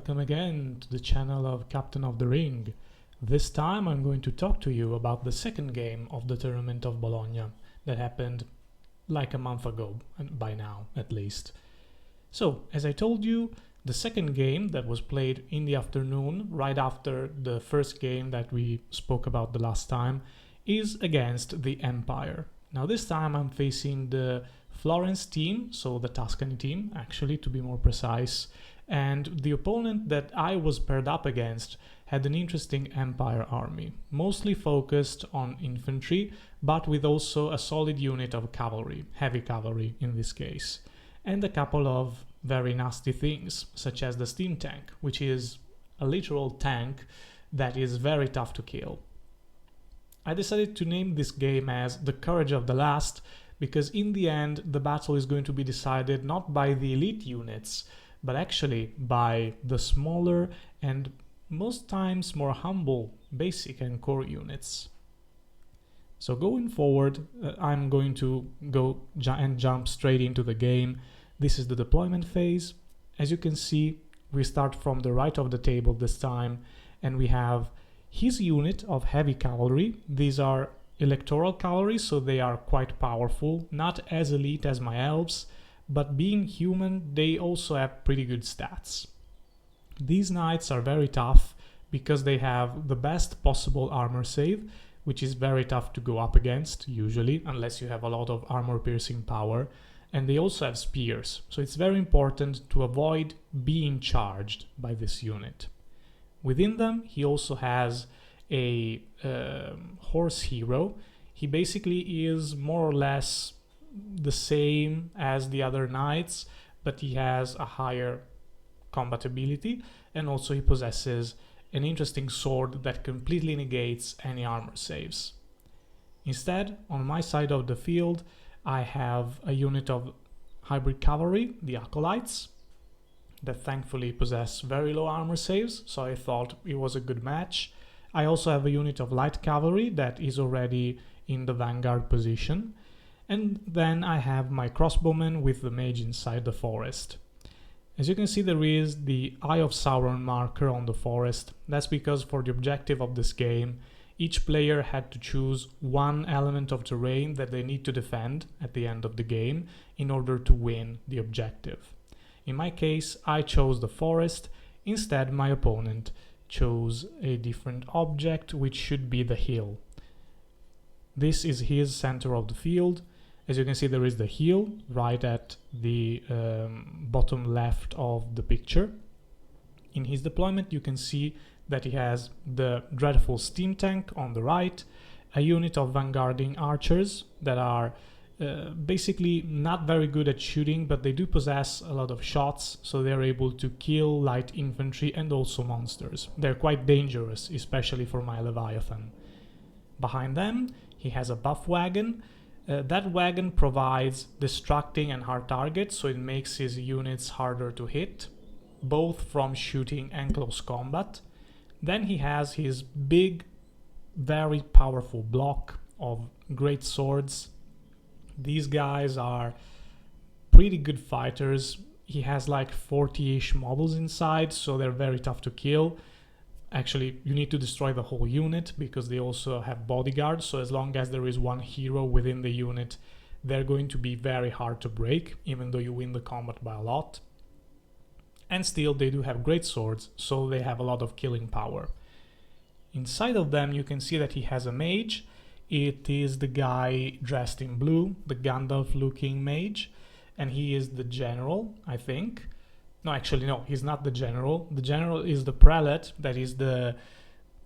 welcome again to the channel of Captain of the Ring. This time I'm going to talk to you about the second game of the tournament of Bologna that happened like a month ago, by now at least. So, as I told you, the second game that was played in the afternoon, right after the first game that we spoke about the last time, is against the Empire. Now this time I'm facing the Florence team, so the Tuscany team, actually, to be more precise, and the opponent that I was paired up against had an interesting Empire army, mostly focused on infantry, but with also a solid unit of cavalry, heavy cavalry in this case, and a couple of very nasty things, such as the steam tank, which is a literal tank that is very tough to kill. I decided to name this game as The Courage of the Last, because in the end the battle is going to be decided not by the elite units, but actually by the smaller and most times more humble basic and core units. So going forward, I'm going to go and jump straight into the game. This is the deployment phase. As you can see, we start from the right of the table this time, and we have his unit of heavy cavalry. These are electoral cavalry, so they are quite powerful, not as elite as my elves, but being human, they also have pretty good stats. These knights are very tough because they have the best possible armor save, which is very tough to go up against, usually, unless you have a lot of armor-piercing power, and they also have spears, so it's very important to avoid being charged by this unit. Within them, he also has a horse hero. He basically is more or less the same as the other knights, but he has a higher combat ability, and also he possesses an interesting sword that completely negates any armor saves. Instead, on my side of the field, I have a unit of hybrid cavalry, the acolytes, that thankfully possess very low armor saves, so I thought it was a good match. I also have a unit of light cavalry that is already in the vanguard position, and then I have my crossbowmen with the mage inside the forest. As you can see, there is the Eye of Sauron marker on the forest. That's because for the objective of this game, each player had to choose one element of terrain that they need to defend at the end of the game in order to win the objective. In my case, I chose the forest. Instead, my opponent chose a different object, which should be the hill. This is his center of the field. As you can see, there is the hill right at the bottom left of the picture. In his deployment, you can see that he has the dreadful steam tank on the right, a unit of vanguarding archers that are basically not very good at shooting, but they do possess a lot of shots, so they're able to kill light infantry and also monsters. They're quite dangerous, especially for my Leviathan. Behind them, he has a buff wagon. That wagon provides distracting and hard targets, so it makes his units harder to hit, both from shooting and close combat. Then he has his big, very powerful block of great swords. These guys are pretty good fighters. He has like 40-ish models inside, so they're very tough to kill. Actually, you need to destroy the whole unit because they also have bodyguards, so as long as there is one hero within the unit, they're going to be very hard to break, even though you win the combat by a lot. And still, they do have great swords, so they have a lot of killing power. Inside of them, you can see that he has a mage. It is the guy dressed in blue, the Gandalf-looking mage, and he is the general, I think. No, actually, no, he's not the general. The general is the prelate, that is the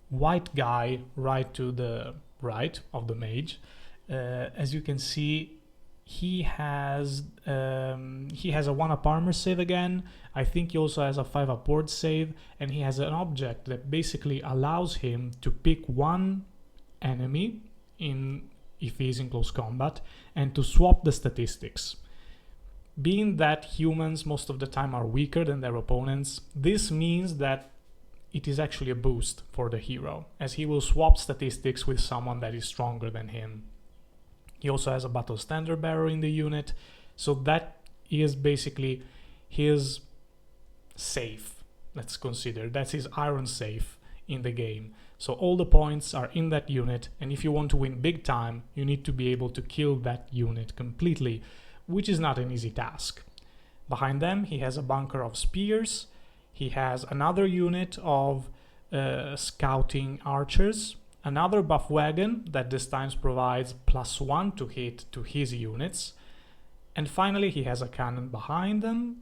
white guy right to the right of the mage. As you can see, he has a 1-up armor save again. I think he also has a 5-up ward save, and he has an object that basically allows him to pick one enemy if he is in close combat and to swap the statistics. Being that humans most of the time are weaker than their opponents, this means that it is actually a boost for the hero, as he will swap statistics with someone that is stronger than him. He also has a battle standard bearer in the unit, so that is basically his safe let's consider. That's his iron safe in the game. So all the points are in that unit, and if you want to win big time, you need to be able to kill that unit completely, which is not an easy task. Behind them, he has a bunker of spears. He has another unit of scouting archers, another buff wagon that this time provides +1 to hit to his units, and finally he has a cannon behind them.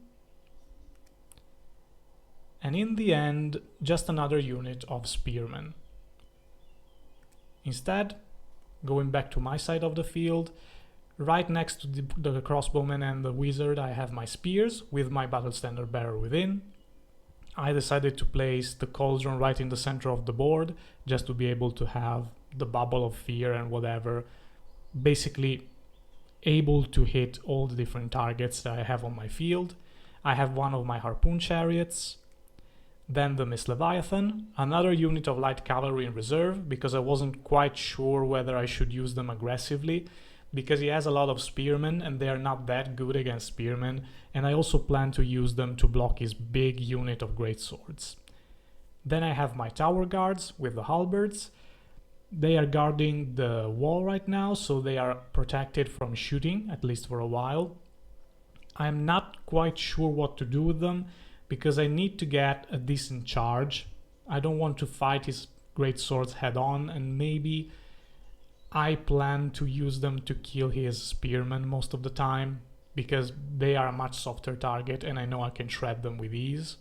And in the end, just another unit of spearmen. Instead, going back to my side of the field, right next to the crossbowman and the wizard, I have my spears with my battle standard bearer within. I decided to place the cauldron right in the center of the board, just to be able to have the bubble of fear and whatever, basically able to hit all the different targets that I have on my field. I have one of my harpoon chariots, then the Miss Leviathan, another unit of light cavalry in reserve, because I wasn't quite sure whether I should use them aggressively, because he has a lot of spearmen and they are not that good against spearmen, and I also plan to use them to block his big unit of great swords. Then I have my tower guards with the halberds. They are guarding the wall right now, so they are protected from shooting, at least for a while. I'm not quite sure what to do with them, because I need to get a decent charge. I don't want to fight his great swords head on, and maybe I plan to use them to kill his spearmen most of the time, because they are a much softer target and I know I can shred them with ease.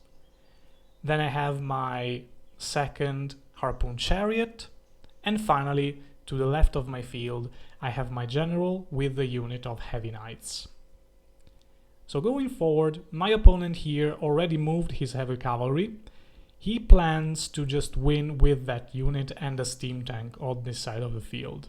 Then I have my second harpoon chariot, and finally, to the left of my field, I have my general with the unit of heavy knights. So going forward, my opponent here already moved his heavy cavalry. He plans to just win with that unit and a steam tank on this side of the field.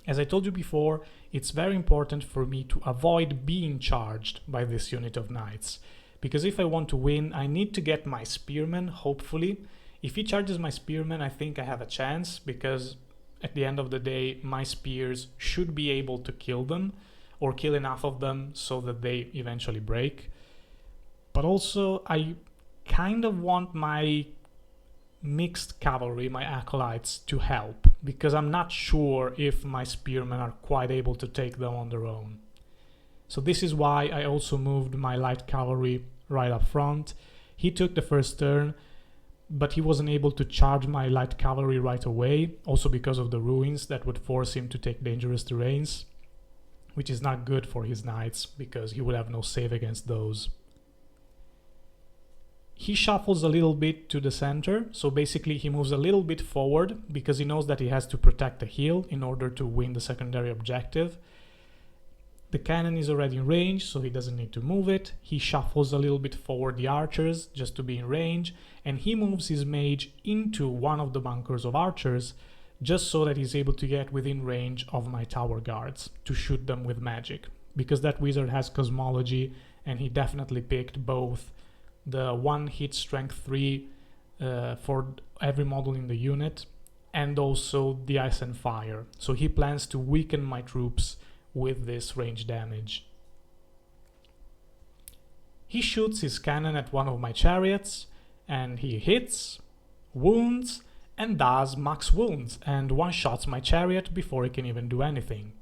As I told you before, it's very important for me to avoid being charged by this unit of knights, because if I want to win, I need to get my spearmen, hopefully. If he charges my spearmen, I think I have a chance, because at the end of the day, my spears should be able to kill them, or kill enough of them so that they eventually break. But also, I kind of want my mixed cavalry, my acolytes, to help, because I'm not sure if my spearmen are quite able to take them on their own. So this is why I also moved my light cavalry right up front. He took the first turn, but he wasn't able to charge my light cavalry right away, also because of the ruins that would force him to take dangerous terrains, which is not good for his knights, because he would have no save against those. He shuffles a little bit to the center, so basically he moves a little bit forward, because he knows that he has to protect the hill in order to win the secondary objective. The cannon is already in range, so he doesn't need to move it. He shuffles a little bit forward the archers, just to be in range, and he moves his mage into one of the bunkers of archers, just so that he's able to get within range of my tower guards to shoot them with magic, because that wizard has cosmology, and he definitely picked both the 1 hit strength 3 for every model in the unit, and also the ice and fire. So he plans to weaken my troops with this range damage. He shoots his cannon at one of my chariots, and he hits, wounds, and does max wounds, and one-shots my chariot before he can even do anything.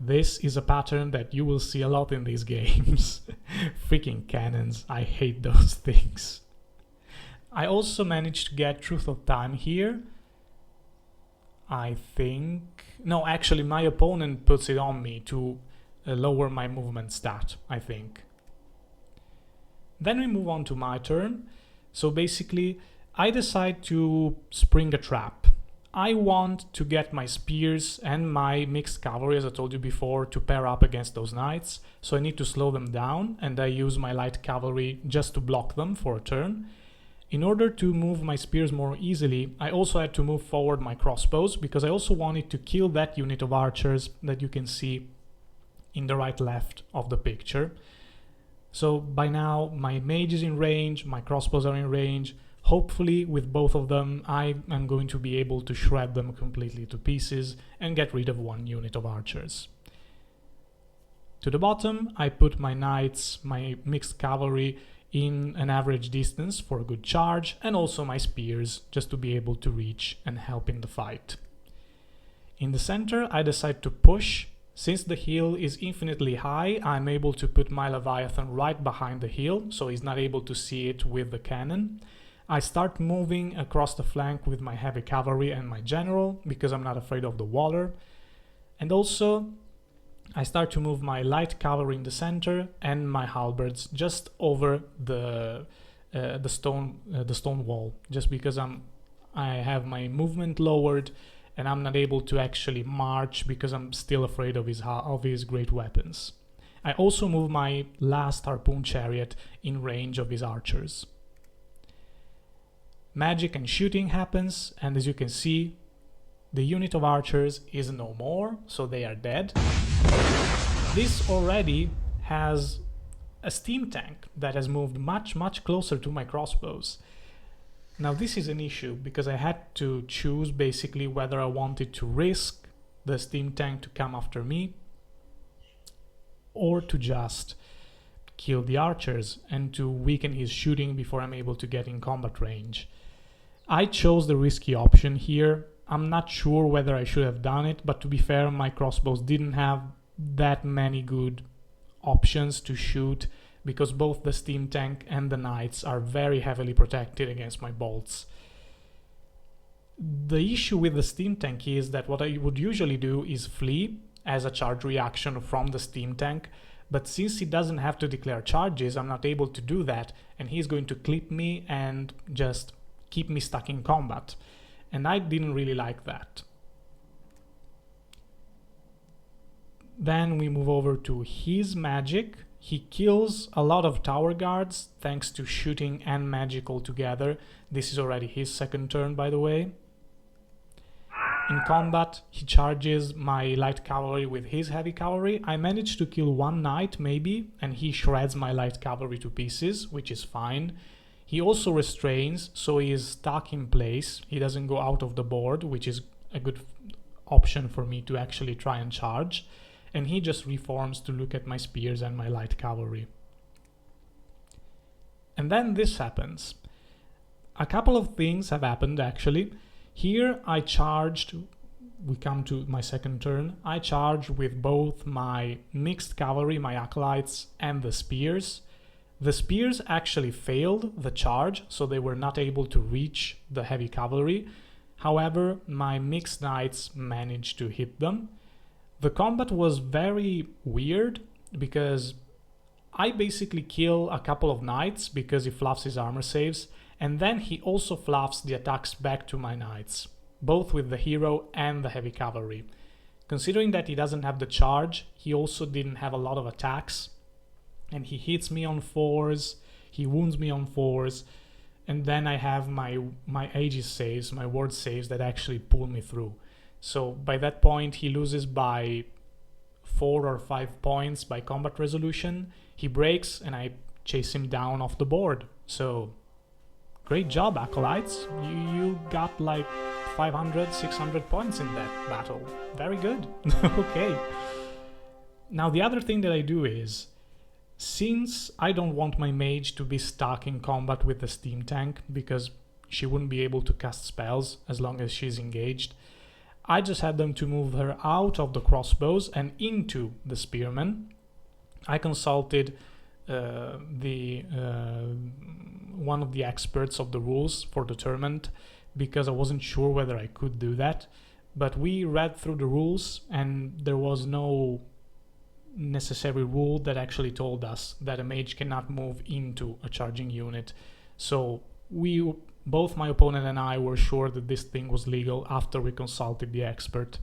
This is a pattern that you will see a lot in these games. Freaking cannons, I hate those things. I also managed to get Truth of Time here. I think... No, actually my opponent puts it on me to lower my movement stat, I think. Then we move on to my turn. So basically, I decide to spring a trap. I want to get my spears and my mixed cavalry, as I told you before, to pair up against those knights. So I need to slow them down, and I use my light cavalry just to block them for a turn. In order to move my spears more easily, I also had to move forward my crossbows, because I also wanted to kill that unit of archers that you can see in the right left of the picture. So by now my mage is in range, my crossbows are in range. Hopefully with both of them I am going to be able to shred them completely to pieces and get rid of one unit of archers. To the bottom I put my knights, my mixed cavalry, in an average distance for a good charge, and also my spears just to be able to reach and help in the fight. In the center, I decide to push. Since the hill is infinitely high, I'm able to put my Leviathan right behind the hill, so he's not able to see it with the cannon. I start moving across the flank with my heavy cavalry and my general, because I'm not afraid of the water. And also, I start to move my light cavalry in the center and my halberds just over the stone wall, just because I have my movement lowered and I'm not able to actually march because I'm still afraid of his great weapons. I also move my last harpoon chariot in range of his archers. Magic and shooting happens, and as you can see, the unit of archers is no more, so they are dead. This already has a steam tank that has moved much closer to my crossbows. Now this is an issue because I had to choose basically whether I wanted to risk the steam tank to come after me or to just kill the archers and to weaken his shooting before I'm able to get in combat range. I chose the risky option here. I'm not sure whether I should have done it, but to be fair, my crossbows didn't have that many good options to shoot because both the steam tank and the knights are very heavily protected against my bolts. The issue with the steam tank is that what I would usually do is flee as a charge reaction from the steam tank, but since he doesn't have to declare charges, I'm not able to do that, and he's going to clip me and just keep me stuck in combat. And I didn't really like that. Then we move over to his magic. He kills a lot of tower guards thanks to shooting and magic all together. This is already his second turn, by the way. In combat, he charges my light cavalry with his heavy cavalry. I managed to kill one knight, maybe, and he shreds my light cavalry to pieces, which is fine. He also restrains, so he is stuck in place. He doesn't go out of the board, which is a good option for me to actually try and charge. And he just reforms to look at my spears and my light cavalry. And then this happens. A couple of things have happened, actually. Here I charged, we come to my second turn, I charged with both my mixed cavalry, my acolytes, and the spears. The spears actually failed the charge, so they were not able to reach the heavy cavalry. However, my mixed knights managed to hit them. The combat was very weird because I basically kill a couple of knights because he fluffs his armor saves, and then he also fluffs the attacks back to my knights, both with the hero and the heavy cavalry. Considering that he doesn't have the charge, he also didn't have a lot of attacks, and he hits me on 4s, he wounds me on 4s, and then I have my Aegis saves, my ward saves that actually pull me through. So by that point he loses by 4 or 5 points by combat resolution. He breaks and I chase him down off the board. So great job, acolytes. You got like 500, 600 points in that battle. Very good. Okay. Now the other thing that I do is, since I don't want my mage to be stuck in combat with the steam tank because she wouldn't be able to cast spells as long as she's engaged, I just had them to move her out of the crossbows and into the spearmen. I consulted one of the experts of the rules for the tournament because I wasn't sure whether I could do that. But we read through the rules and there was no necessary rule that actually told us that a mage cannot move into a charging unit. So both my opponent and I were sure that this thing was legal after we consulted the expert.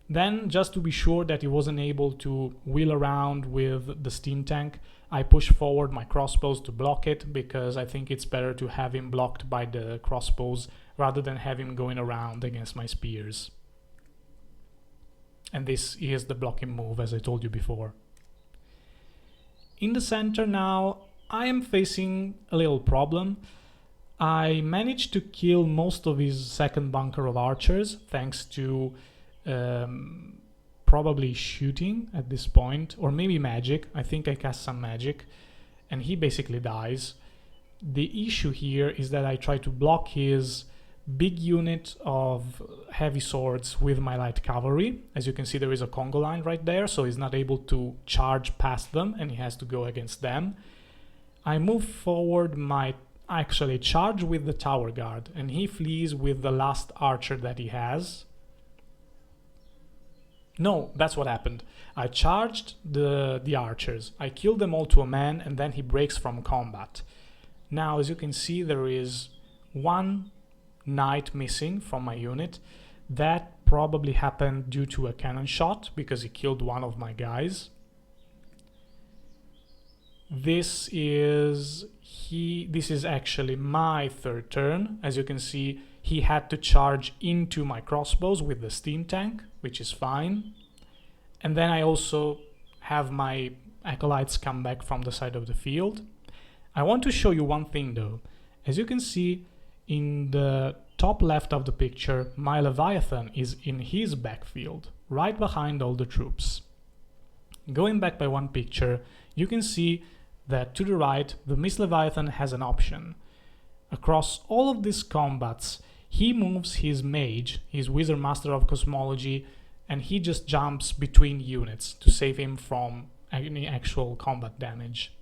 Then, just to be sure that he wasn't able to wheel around with the steam tank, I pushed forward my crossbows to block it because I think it's better to have him blocked by the crossbows rather than have him going around against my spears. And this is the blocking move, as I told you before. In the center now, I am facing a little problem. I managed to kill most of his second bunker of archers thanks to probably shooting at this point, or maybe magic. I think I cast some magic. and he basically dies. The issue here is that I try to block his big unit of heavy swords with my light cavalry. As you can see, there is a Congo line right there, so he's not able to charge past them and he has to go against them. I move forward my actually charge with the tower guard, and he flees with the last archer that he has. No, that's what happened. I charged the archers, I killed them all to a man, and then he breaks from combat. Now, as you can see, there is one knight missing from my unit. That probably happened due to a cannon shot, because he killed one of my guys. This is actually my third turn. As you can see, he had to charge into my crossbows with the steam tank, which is fine. And then I also have my acolytes come back from the side of the field. I want to show you one thing though. As you can see in the top left of the picture, my Leviathan is in his backfield, right behind all the troops. Going back by one picture, you can see that to the right, the Miss Leviathan has an option. Across all of these combats, he moves his mage, his Wizard Master of Cosmology, and he just jumps between units to save him from any actual combat damage.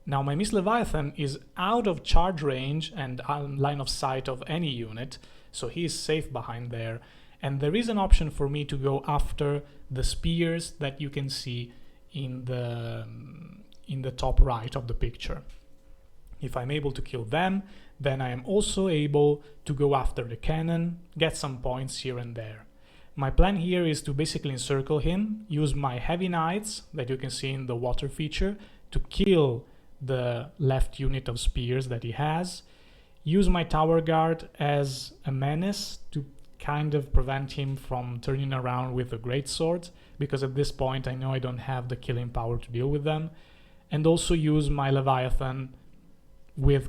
Now my Miss Leviathan is out of charge range and line of sight of any unit, so he is safe behind there. And there is an option for me to go after the spears that you can see in the top right of the picture. If I'm able to kill them, then I am also able to go after the cannon, get some points here and there. My plan here is to basically encircle him, use my heavy knights that you can see in the water feature to kill the left unit of spears that he has, use my tower guard as a menace to kind of prevent him from turning around with the great swords, because at this point I know I don't have the killing power to deal with them, and also use my Leviathan with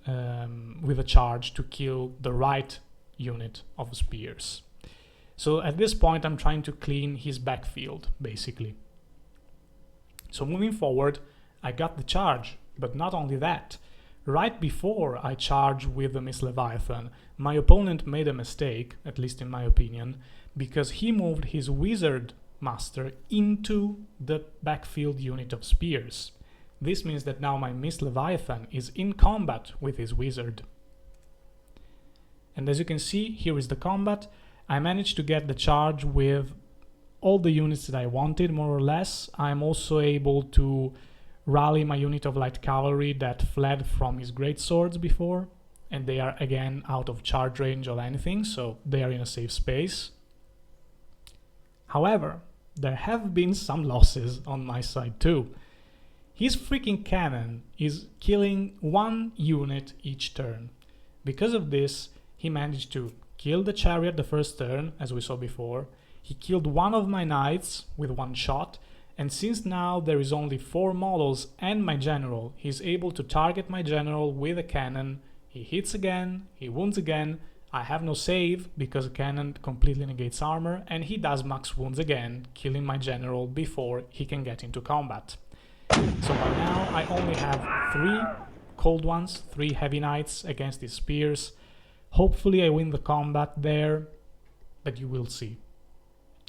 a charge to kill the right unit of spears. So at this point I'm trying to clean his backfield, basically. So moving forward, I got the charge, but not only that. Right before I charge with the Miss Leviathan, my opponent made a mistake, at least in my opinion, because he moved his Wizard Master into the backfield unit of spears. This means that now my Miss Leviathan is in combat with his wizard. And as you can see, here is the combat. I managed to get the charge with all the units that I wanted, more or less. I'm also able to rally my unit of light cavalry that fled from his great swords before, and they are again out of charge range of anything, so they are in a safe space. However, there have been some losses on my side too. His freaking cannon is killing one unit each turn. Because of this, he managed to kill the chariot the first turn, as we saw before. He killed one of my knights with one shot, and since now there is only 4 models and my general, he's able to target my general with a cannon. He hits again, he wounds again. I have no save because a cannon completely negates armor, and he does max wounds again, killing my general before he can get into combat. So by now I only have 3 cold ones, 3 heavy knights against these spears. Hopefully I win the combat there, but you will see.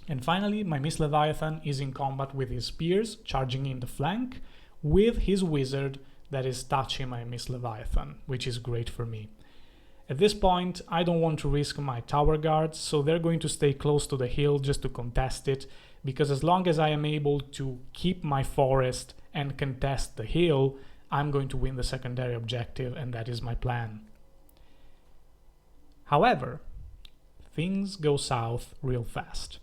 And finally, my Miss Leviathan is in combat with his spears, charging in the flank, with his wizard that is touching my Miss Leviathan, which is great for me. At this point, I don't want to risk my tower guards, so they're going to stay close to the hill just to contest it, because as long as I am able to keep my forest and contest the hill, I'm going to win the secondary objective, and that is my plan. However, things go south real fast.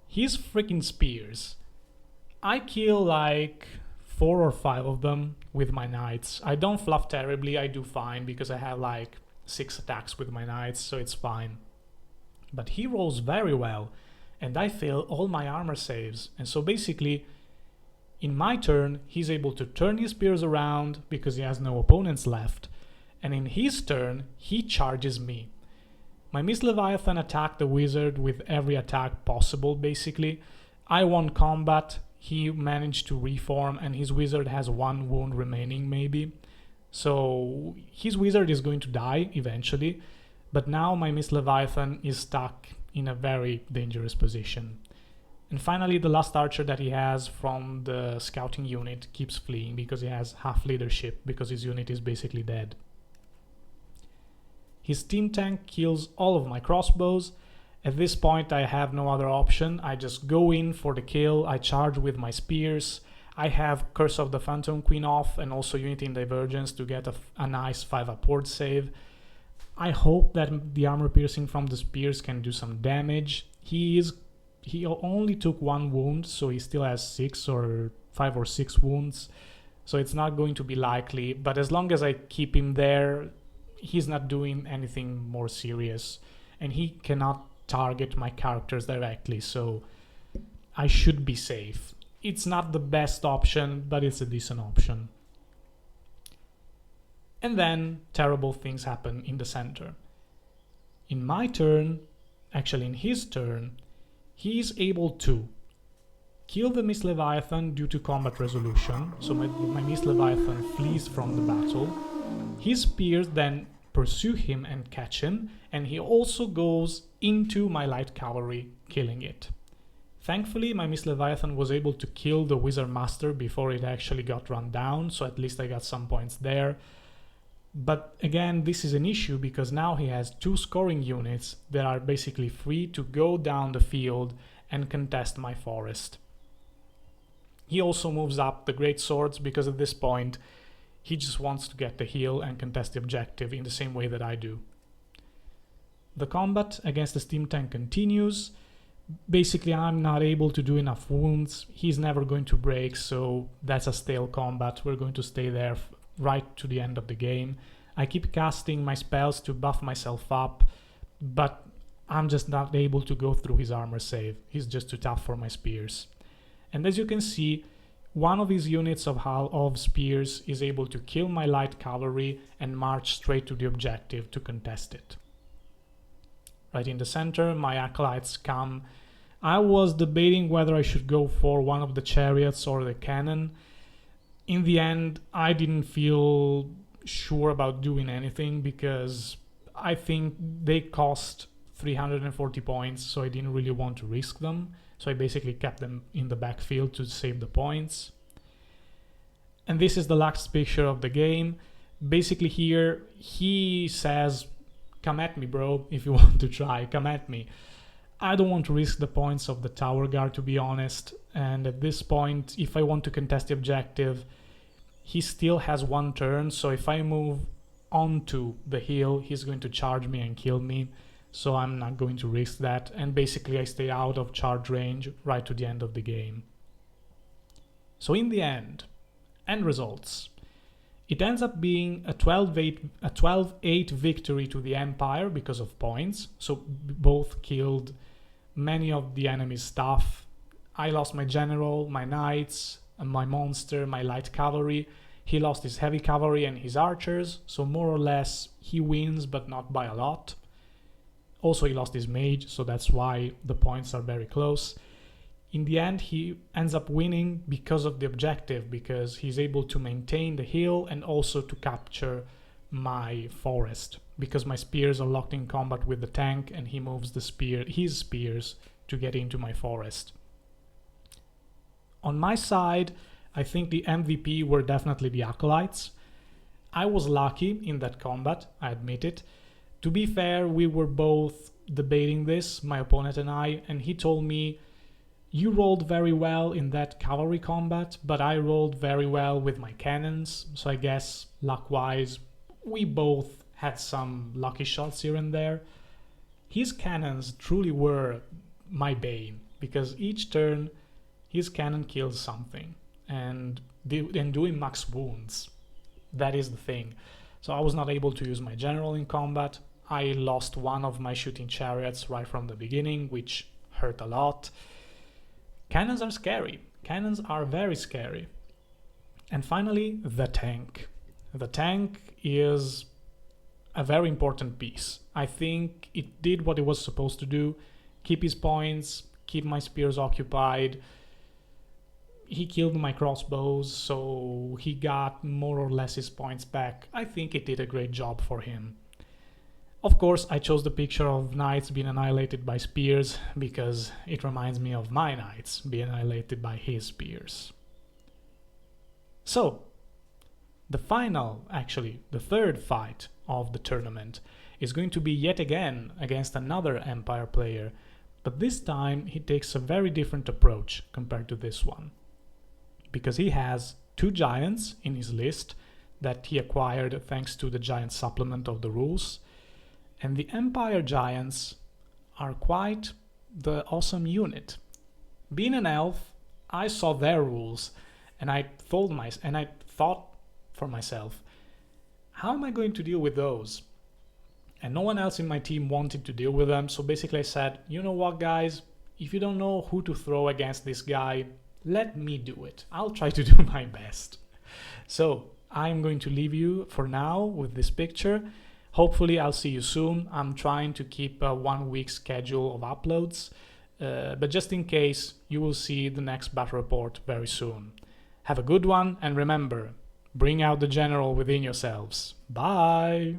His freaking spears. I kill like 4 or 5 of them with my knights. I don't fluff terribly, I do fine because I have like 6 attacks with my knights, so it's fine. But he rolls very well, and I fail all my armor saves. And so basically, in my turn, he's able to turn his spears around because he has no opponents left. And in his turn, he charges me. My Miss Leviathan attacked the wizard with every attack possible, basically. I won combat, he managed to reform, and his wizard has 1 wound remaining maybe. So his wizard is going to die eventually, but now my Miss Leviathan is stuck in a very dangerous position. And finally, the last archer that he has from the scouting unit keeps fleeing because he has half leadership, because his unit is basically dead. His steam tank kills all of my crossbows. At this point I have no other option. I just go in for the kill, I charge with my spears. I have Curse of the Phantom Queen off and also Unity in Divergence to get a nice 5-up ward save. I hope that the armor piercing from the spears can do some damage. He only took 1 wound, so he still has 5 or 6 wounds. So it's not going to be likely, but as long as I keep him there, he's not doing anything more serious. And he cannot target my characters directly, so I should be safe. It's not the best option, but it's a decent option. And then terrible things happen in the center. In my turn, actually in his turn, he is able to kill the Miss Leviathan due to combat resolution, so my Miss Leviathan flees from the battle. His spears then pursue him and catch him, and he also goes into my light cavalry, killing it. Thankfully, my Miss Leviathan was able to kill the Wizard Master before it actually got run down, so at least I got some points there. But again, this is an issue because now he has 2 scoring units that are basically free to go down the field and contest my forest. He also moves up the Great Swords because at this point he just wants to get the heal and contest the objective in the same way that I do. The combat against the steam tank continues. Basically, I'm not able to do enough wounds. He's never going to break, so that's a stale combat. We're going to stay there right to the end of the game. I keep casting my spells to buff myself up, but I'm just not able to go through his armor save. He's just too tough for my spears. And as you can see, one of his units of spears is able to kill my light cavalry and march straight to the objective to contest it. Right in the center, my acolytes come. I was debating whether I should go for one of the chariots or the cannon. In the end, I didn't feel sure about doing anything because I think they cost 340 points, so I didn't really want to risk them. So I basically kept them in the backfield to save the points. And this is the last picture of the game. Basically here, he says, "Come at me, bro, if you want to try, come at me." I don't want to risk the points of the tower guard, to be honest. And at this point, if I want to contest the objective, he still has 1 turn. So if I move onto the hill, he's going to charge me and kill me. So I'm not going to risk that. And basically I stay out of charge range right to the end of the game. So in the end results. It ends up being a 12-8 victory to the Empire because of points. So both killed many of the enemy's stuff. I lost my general, my knights, my monster, my light cavalry. He lost his heavy cavalry and his archers. So more or less he wins, but not by a lot. Also he lost his mage, so that's why the points are very close. In the end, he ends up winning because of the objective, because he's able to maintain the hill and also to capture my forest, because my spears are locked in combat with the tank and he moves his spears to get into my forest. On my side, I think the MVP were definitely the acolytes. I was lucky in that combat, I admit it. To be fair, we were both debating this, my opponent and I, and he told me, "You rolled very well in that cavalry combat, but I rolled very well with my cannons." So I guess luck-wise, we both had some lucky shots here and there. His cannons truly were my bane, because each turn his cannon kills something and doing max wounds. That is the thing. So I was not able to use my general in combat. I lost 1 of my shooting chariots right from the beginning, which hurt a lot. Cannons are scary. Cannons are very scary. And finally, the tank. The tank is a very important piece. I think it did what it was supposed to do. Keep his points, keep my spears occupied. he killed my crossbows, so he got more or less his points back. I think it did a great job for him. Of course, I chose the picture of knights being annihilated by spears because it reminds me of my knights being annihilated by his spears. So, the third fight of the tournament is going to be yet again against another Empire player, but this time he takes a very different approach compared to this one, because he has 2 giants in his list that he acquired thanks to the giant supplement of the rules, and the Empire giants are quite the awesome unit. Being an elf, I saw their rules and I thought for myself, how am I going to deal with those? And no one else in my team wanted to deal with them, so basically I said, you know what guys, if you don't know who to throw against this guy, let me do it. I'll try to do my best. So I'm going to leave you for now with this picture. Hopefully I'll see you soon. I'm trying to keep a 1 week schedule of uploads, but just in case, you will see the next battle report very soon. Have a good one, and remember, bring out the general within yourselves. Bye!